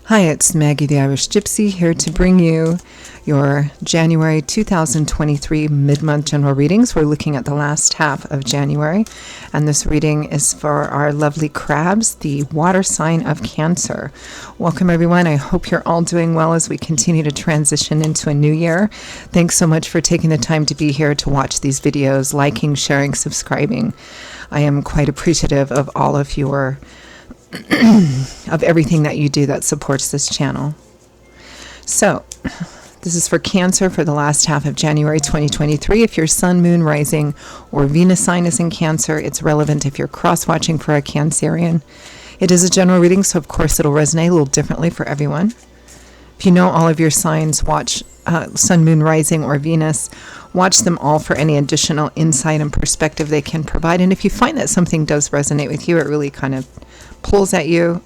Hi, it's Maggie the Irish Gypsy here to bring you your January 2023 mid-month general readings. We're looking at the last half of January, and this reading is for our lovely crabs, the water sign of Cancer. Welcome, everyone. I hope you're all doing well as we continue to transition into a new year. Thanks so much for taking the time to be here to watch these videos, liking, sharing, subscribing. I am quite appreciative of all of your of everything that you do that supports this channel. So, this is for Cancer for the last half of January 2023. If your Sun, Moon, Rising, or Venus sign is in Cancer, it's relevant if you're cross-watching for a Cancerian. It is a general reading, so of course it'll resonate a little differently for everyone. If you know all of your signs, watch Sun, Moon, Rising, or Venus. Watch them all for any additional insight and perspective they can provide. And if you find that something does resonate with you, it really kind of pulls at you,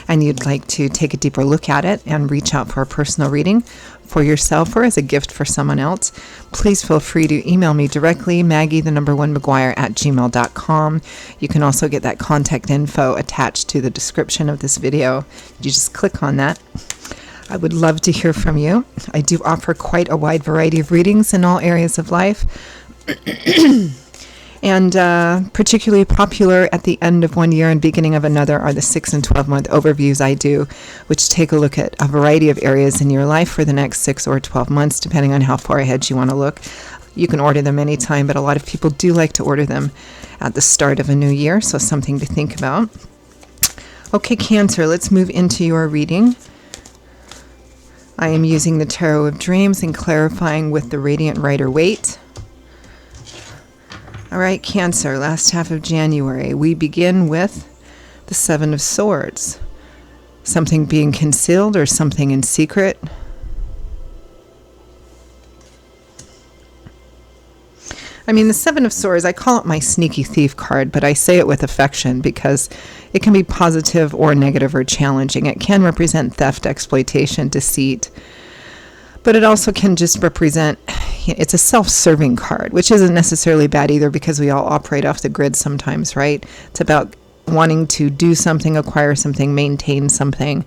and you'd like to take a deeper look at it and reach out for a personal reading for yourself or as a gift for someone else, please feel free to email me directly, maggie1mcguire@gmail.com. You can also get that contact info attached to the description of this video. You just click on that. I would love to hear from you. I do offer quite a wide variety of readings in all areas of life. And particularly popular at the end of one year and beginning of another are the 6 and 12-month overviews I do, which take a look at a variety of areas in your life for the next 6 or 12 months, depending on how far ahead you want to look. You can order them anytime, but a lot of people do like to order them at the start of a new year, so something to think about. Okay, Cancer, let's move into your reading. I am using the Tarot of Dreams and clarifying with the Radiant Rider-Waite. All right, Cancer, last half of January. We begin with the Seven of Swords. Something being concealed or something in secret. I mean, the Seven of Swords, I call it my sneaky thief card, but I say it with affection because it can be positive or negative or challenging. It can represent theft, exploitation, deceit. But it also can just represent, it's a self-serving card, which isn't necessarily bad either because we all operate off the grid sometimes, right? It's about wanting to do something, acquire something, maintain something.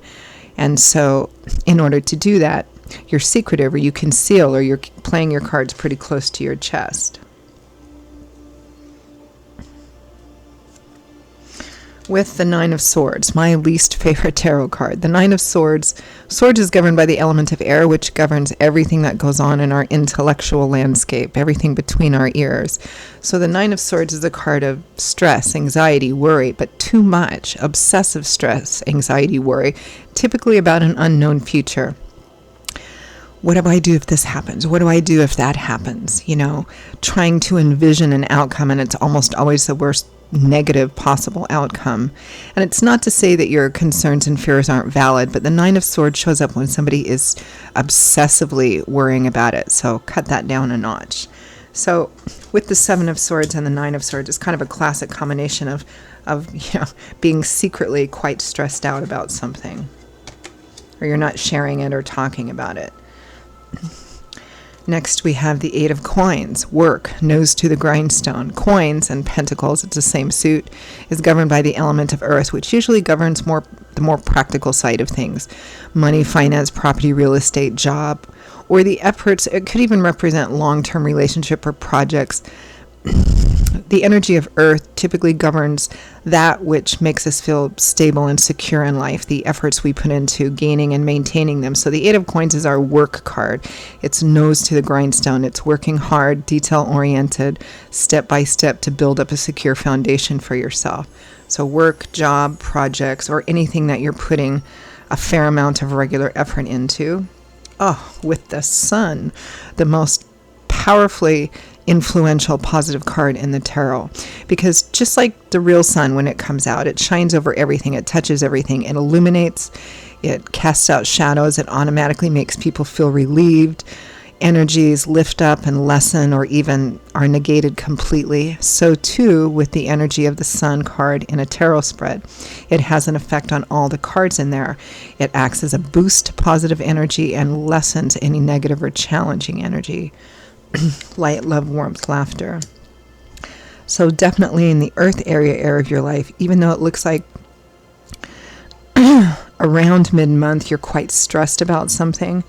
And so in order to do that, you're secretive or you conceal or you're playing your cards pretty close to your chest. With the Nine of Swords, my least favorite tarot card. The Nine of Swords. Swords is governed by the element of air, which governs everything that goes on in our intellectual landscape, everything between our ears. So the Nine of Swords is a card of stress, anxiety, worry, but too much. Obsessive stress, anxiety, worry, typically about an unknown future. What do I do if this happens? What do I do if that happens? You know, trying to envision an outcome, and it's almost always the worst negative possible outcome. And it's not to say that your concerns and fears aren't valid, but the Nine of Swords shows up when somebody is obsessively worrying about it. So cut that down a notch. So with the Seven of Swords and the Nine of Swords, it's kind of a classic combination of being secretly quite stressed out about something, or you're not sharing it or talking about it. Next, we have the Eight of Coins, work, nose to the grindstone. Coins and pentacles, it's the same suit, is governed by the element of earth, which usually governs the more practical side of things. Money, finance, property, real estate, job, or the efforts. It could even represent long-term relationship or projects. The energy of earth typically governs that which makes us feel stable and secure in life, the efforts we put into gaining and maintaining them. So the Eight of Coins is our work card. It's nose to the grindstone. It's working hard, detail-oriented, step by step to build up a secure foundation for yourself. So work, job, projects, or anything that you're putting a fair amount of regular effort into. Oh, with the Sun, the most powerfully influential positive card in the tarot, because just like the real sun, when it comes out, it shines over everything, it touches everything, it illuminates, it casts out shadows, it automatically makes people feel relieved, energies lift up and lessen or even are negated completely. So too with the energy of the Sun card in a tarot spread. It has an effect on all the cards in there. It acts as a boost to positive energy and lessens any negative or challenging energy. Light, love, warmth, laughter. So definitely in the earth area of your life, even though it looks like around mid-month, you're quite stressed about something.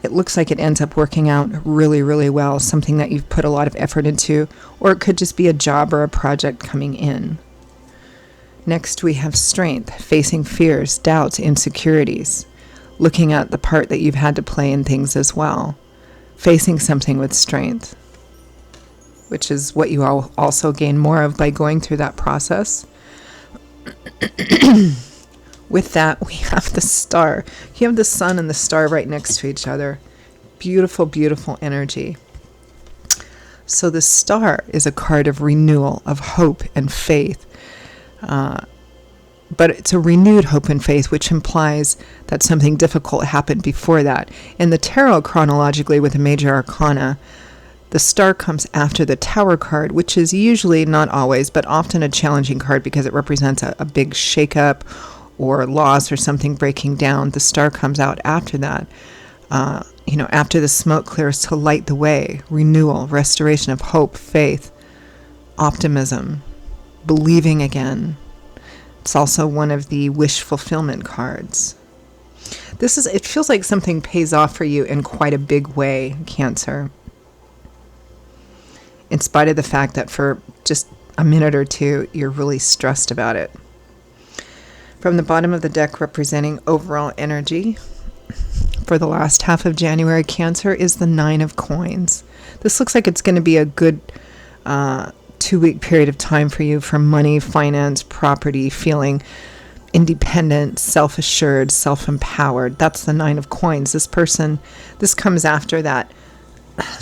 It looks like it ends up working out really, really well, something that you've put a lot of effort into, or it could just be a job or a project coming in. Next, we have strength, facing fears, doubts, insecurities, looking at the part that you've had to play in things as well, facing something with strength, which is what you also gain more of by going through that process. With that, we have the star. You have the sun and the star right next to each other. Beautiful, beautiful energy. So the star is a card of renewal, of hope and faith. But it's a renewed hope and faith, which implies that something difficult happened before that. In the tarot, chronologically, with the major arcana, the star comes after the Tower card, which is usually, not always, but often a challenging card because it represents a big shakeup or loss or something breaking down. The star comes out after that, after the smoke clears, to light the way, renewal, restoration of hope, faith, optimism, believing again. It's also one of the wish fulfillment cards. It feels like something pays off for you in quite a big way, Cancer. In spite of the fact that for just a minute or two, you're really stressed about it. From the bottom of the deck, representing overall energy for the last half of January, Cancer, is the 9 of Coins. This looks like it's going to be a good 2-week period of time for you for money, finance, property, feeling independent, self-assured, self-empowered. That's the 9 of Coins. This comes after that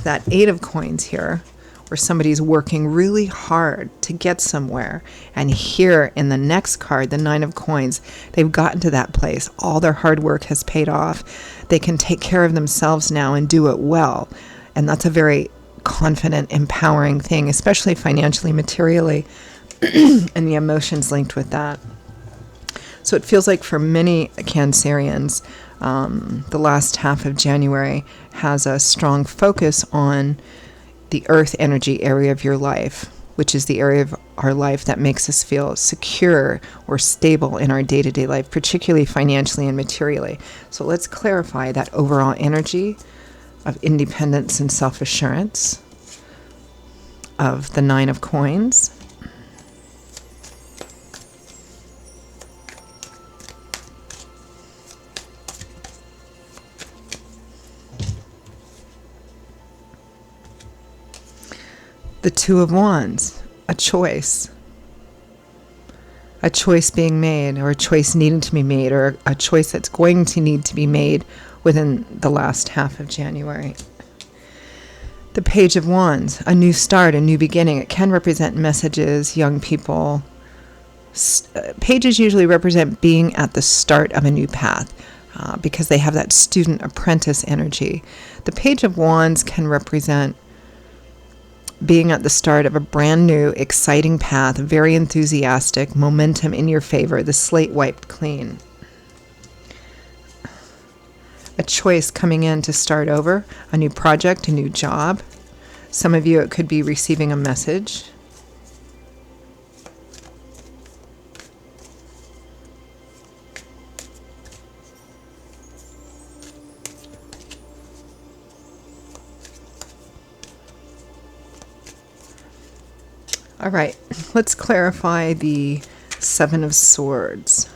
8 of Coins here, where somebody's working really hard to get somewhere. And here in the next card, the 9 of Coins, they've gotten to that place. All their hard work has paid off. They can take care of themselves now and do it well. And that's a very confident, empowering thing, especially financially, materially, and the emotions linked with that. So it feels like for many Cancerians, the last half of January has a strong focus on the earth energy area of your life, which is the area of our life that makes us feel secure or stable in our day-to-day life, particularly financially and materially. So let's clarify that overall energy of independence and self-assurance of the 9 of Coins. The 2 of Wands, a choice being made, or a choice needing to be made, or a choice that's going to need to be made within the last half of January. The Page of Wands, a new start, a new beginning. It can represent messages, young people. Pages usually represent being at the start of a new path because they have that student-apprentice energy. The Page of Wands can represent being at the start of a brand new, exciting path, very enthusiastic, momentum in your favor, the slate wiped clean. A choice coming in to start over, a new project, a new job. Some of you, it could be receiving a message. All right, let's clarify the 7 of Swords.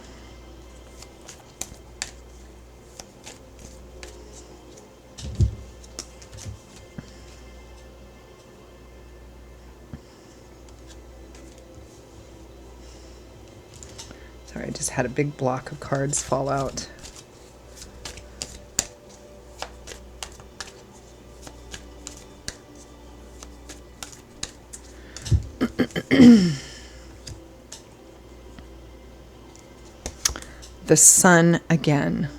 Sorry, I just had a big block of cards fall out. The Sun again.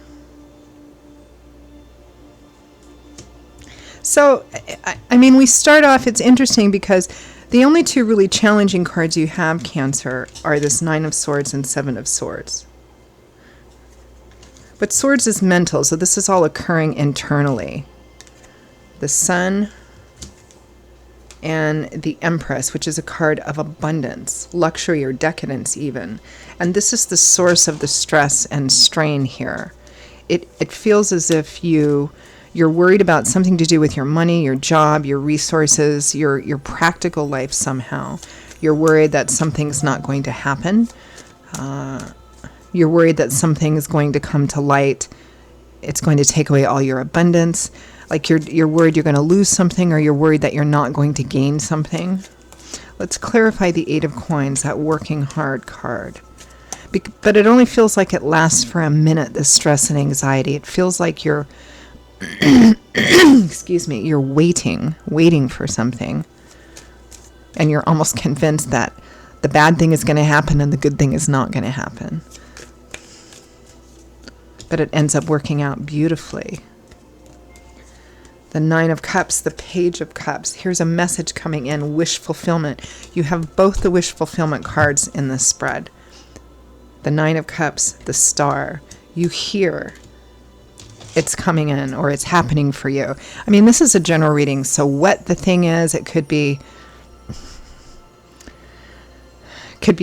So, I mean, we start off, it's interesting because the only two really challenging cards you have, Cancer, are this 9 of Swords and 7 of Swords. But Swords is mental, so this is all occurring internally. The Sun and the Empress, which is a card of abundance, luxury, or decadence even. And this is the source of the stress and strain here. It feels as if you're worried about something to do with your money, your job, your resources, your practical life somehow. You're worried that something's not going to happen. You're worried that something is going to come to light. It's going to take away all your abundance. Like you're worried you're going to lose something, or you're worried that you're not going to gain something. Let's clarify the Eight of Coins, that working hard card. But it only feels like it lasts for a minute, this stress and anxiety. It feels like you're, excuse me, you're waiting for something. And you're almost convinced that the bad thing is going to happen and the good thing is not going to happen. But it ends up working out beautifully. The Nine of Cups, the Page of Cups. Here's a message coming in, wish fulfillment. You have both the wish fulfillment cards in this spread. The Nine of Cups, the Star. You hear it's coming in, or it's happening for you. I mean, this is a general reading, so what the thing is, it could be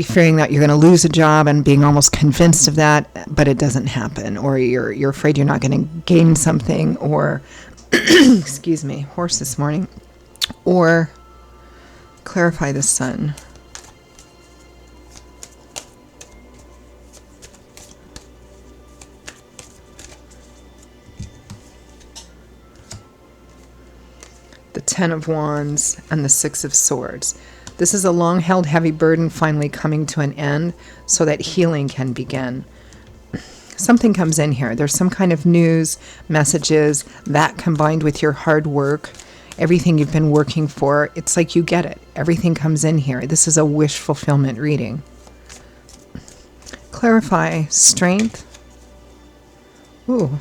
fearing that you're going to lose a job and being almost convinced of that, but it doesn't happen. Or you're afraid you're not going to gain something, or excuse me, horse this morning. Or clarify the Sun. The Ten of Wands and the Six of Swords. This is a long-held heavy burden finally coming to an end so that healing can begin. Something comes in here. There's some kind of news, messages, that combined with your hard work, everything you've been working for. It's like you get it. Everything comes in here. This is a wish fulfillment reading. Clarify strength. Ooh,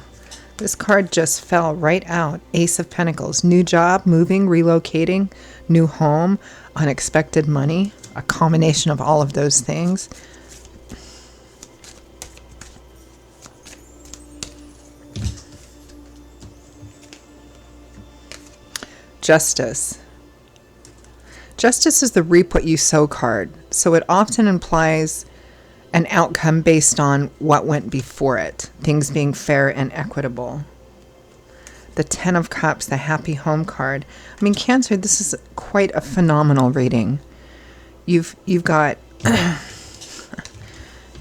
this card just fell right out. Ace of Pentacles. New job, moving, relocating, new home, unexpected money, a combination of all of those things. Justice. Justice is the reap what you sow card. So it often implies an outcome based on what went before it, things being fair and equitable. The Ten of Cups, the Happy Home card. I mean, Cancer, this is quite a phenomenal reading. You've got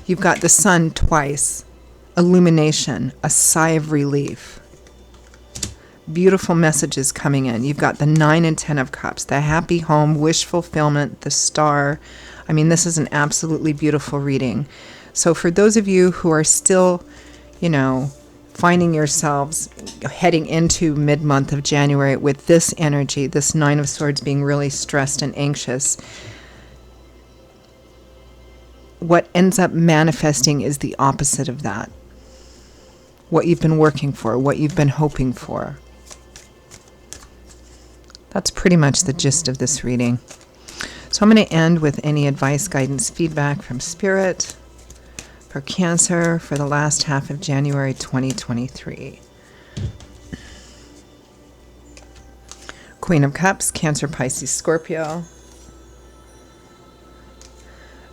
you've got the Sun twice, illumination, a sigh of relief. Beautiful messages coming in. You've got the 9 and 10 of Cups, the happy home, wish fulfillment, the Star. I mean, this is an absolutely beautiful reading. So for those of you who are still, finding yourselves heading into mid-month of January with this energy, this Nine of Swords, being really stressed and anxious, what ends up manifesting is the opposite of that. What you've been working for, what you've been hoping for. That's pretty much the gist of this reading. So I'm going to end with any advice, guidance, feedback from Spirit for Cancer for the last half of January 2023. Queen of Cups, Cancer, Pisces, Scorpio.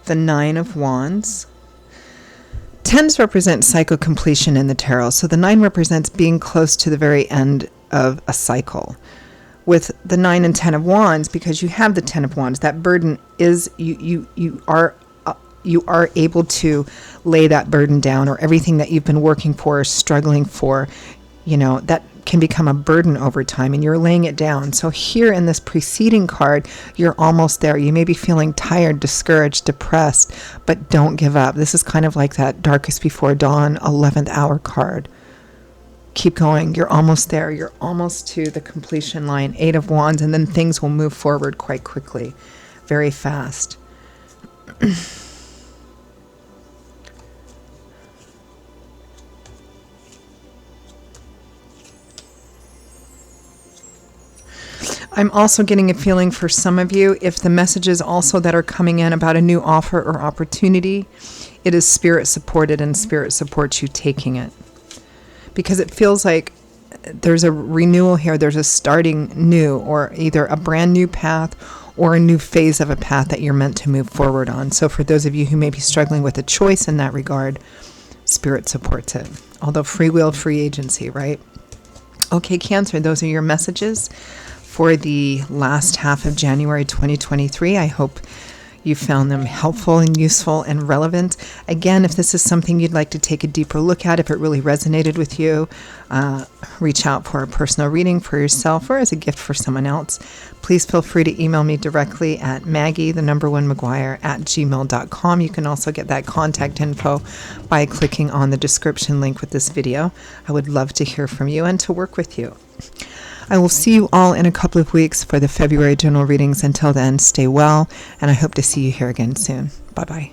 The Nine of Wands. Tens represent cycle completion in the tarot. So the 9 represents being close to the very end of a cycle. With the 9 and 10 of Wands, because you have the 10 of Wands, that burden is, you are able to lay that burden down, or everything that you've been working for, struggling for, that can become a burden over time, and you're laying it down. So here in this preceding card, you're almost there. You may be feeling tired, discouraged, depressed, but don't give up. This is kind of like that darkest before dawn, 11th hour card. Keep going. You're almost there. You're almost to the completion line. 8 of Wands, and then things will move forward quite quickly, very fast. I'm also getting a feeling for some of you, if the messages also that are coming in about a new offer or opportunity, it is Spirit supported, and Spirit supports you taking it. Because it feels like there's a renewal here. There's a starting new, or either a brand new path or a new phase of a path that you're meant to move forward on. So for those of you who may be struggling with a choice in that regard, Spirit supports it. Although free will, free agency, right? Okay, Cancer, those are your messages for the last half of January 2023. I hope you found them helpful and useful and relevant. Again, if this is something you'd like to take a deeper look at, if it really resonated with you, reach out for a personal reading for yourself or as a gift for someone else. Please feel free to email me directly at maggie1mcguire@gmail.com. You can also get that contact info by clicking on the description link with this video. I would love to hear from you and to work with you. I will see you all in a couple of weeks for the February general readings. Until then, stay well, and I hope to see you here again soon. Bye-bye.